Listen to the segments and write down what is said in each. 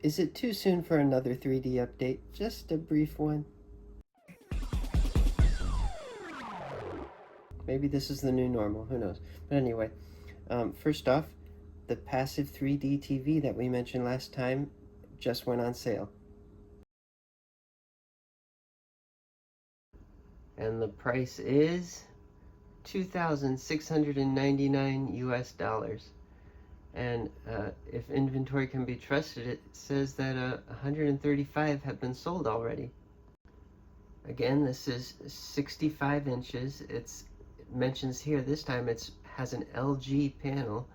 Is it too soon for another 3D update? Just a brief one? Maybe this is the new normal, who knows? But anyway, first off, the passive 3D TV that we mentioned last time just went on sale. And the price is $2,699 US. And if inventory can be trusted, it says that 135 have been sold already. Again, this is 65 inches. It mentions here this time it has an LG panel.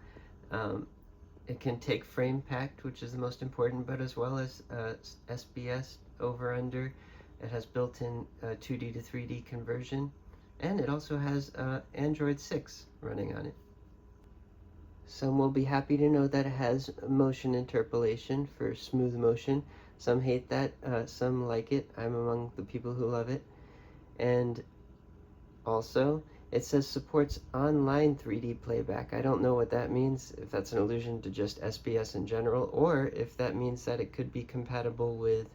It can take frame packed, which is the most important, but as well as SBS over under. It has built-in 2D to 3D conversion, and it also has Android 6 running on it. Some will be happy to know that it has motion interpolation for smooth motion. Some hate that, some like it. I'm among the people who love it. And also, it says supports online 3D playback. I don't know what that means, if that's an allusion to just SBS in general, or if that means that it could be compatible with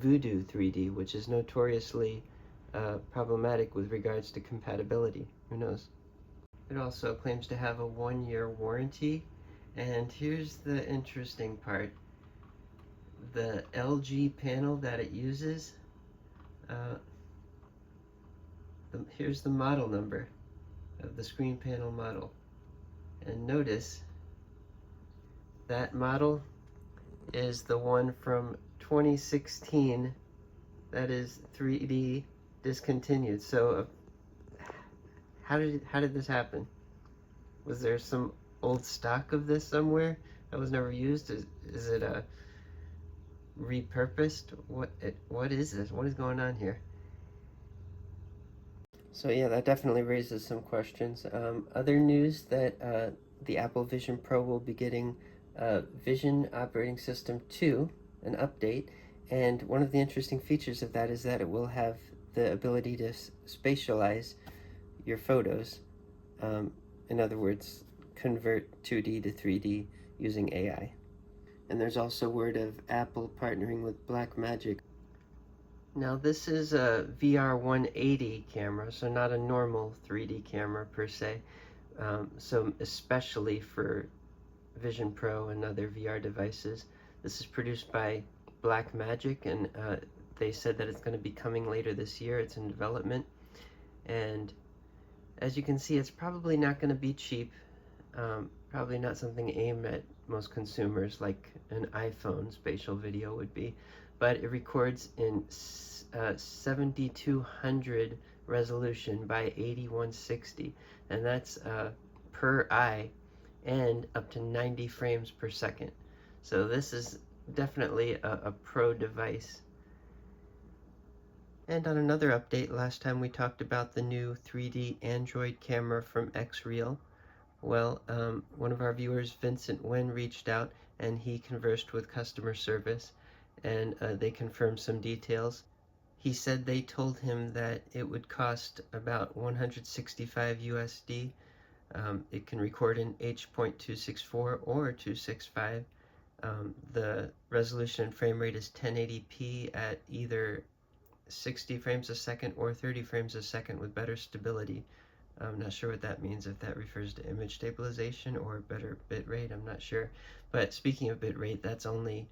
Voodoo 3D, which is notoriously problematic with regards to compatibility. Who knows? It also claims to have a 1-year warranty. And here's the interesting part. The LG panel that it uses, here's the model number of the screen panel model. And notice that model is the one from 2016 that is 3D discontinued. So how did this happen? Was there some old stock of this somewhere that was never used? Is it repurposed? What is this? What is going on here? So yeah, that definitely raises some questions. Other news that the Apple Vision Pro will be getting Vision Operating System 2, an update, and one of the interesting features of that is that it will have the ability to spatialize your photos. In other words, convert 2D to 3D using AI. And there's also word of Apple partnering with Blackmagic. Now this is a VR 180 camera, so not a normal 3D camera per se. So especially for Vision Pro and other VR devices. This is produced by Blackmagic, and they said that it's going to be coming later this year. It's in development. And as you can see, it's probably not going to be cheap. Probably not something aimed at most consumers like an iPhone spatial video would be, but it records in 7200 resolution by 8160, and that's per eye, and up to 90 frames per second. So this is definitely a pro device. And on another update, last time we talked about the new 3D Android camera from Xreal. Well, one of our viewers, Vincent Wen, reached out and he conversed with customer service, and they confirmed some details. He said they told him that it would cost about 165 USD. It can record in H.264 or 265. The resolution and frame rate is 1080p at either 60 frames a second or 30 frames a second with better stability. I'm not sure what that means, if that refers to image stabilization or better bitrate, I'm not sure. But speaking of bitrate, that's only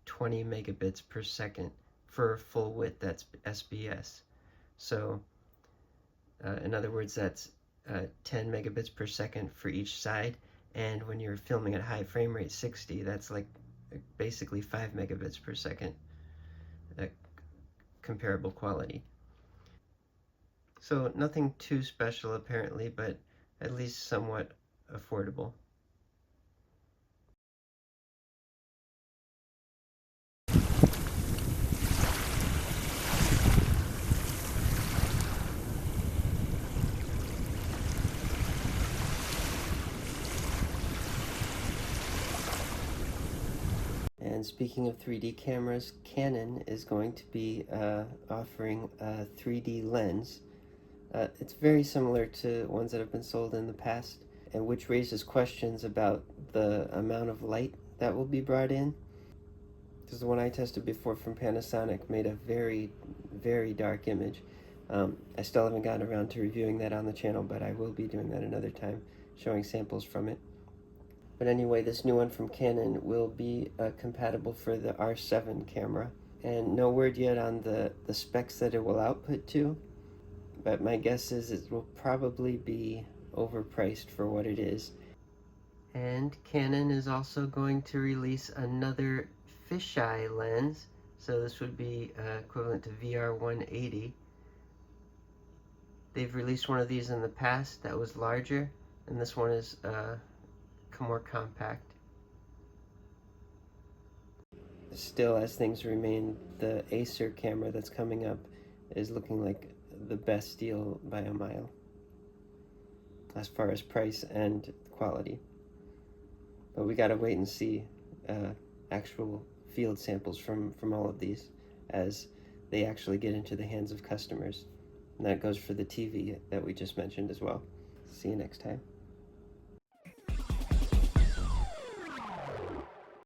20 megabits per second for full width, that's SBS. So in other words, that's 10 megabits per second for each side, and when you're filming at high frame rate 60, that's like basically 5 megabits per second comparable quality. So nothing too special apparently, but at least somewhat affordable. And speaking of 3D cameras, Canon is going to be offering a 3D lens. It's very similar to ones that have been sold in the past, and which raises questions about the amount of light that will be brought in. Because the one I tested before from Panasonic made a very, very dark image. I still haven't gotten around to reviewing that on the channel, but I will be doing that another time, showing samples from it. But anyway, this new one from Canon will be compatible for the R7 camera. And no word yet on the specs that it will output to, but my guess is it will probably be overpriced for what it is. And Canon is also going to release another fisheye lens, so this would be equivalent to VR 180. They've released one of these in the past that was larger, and this one is more compact. Still, as things remain, the Acer camera that's coming up is looking like the best deal by a mile as far as price and quality. But we gotta wait and see actual field samples from all of these as they actually get into the hands of customers. And that goes for the TV that we just mentioned as well. See you next time.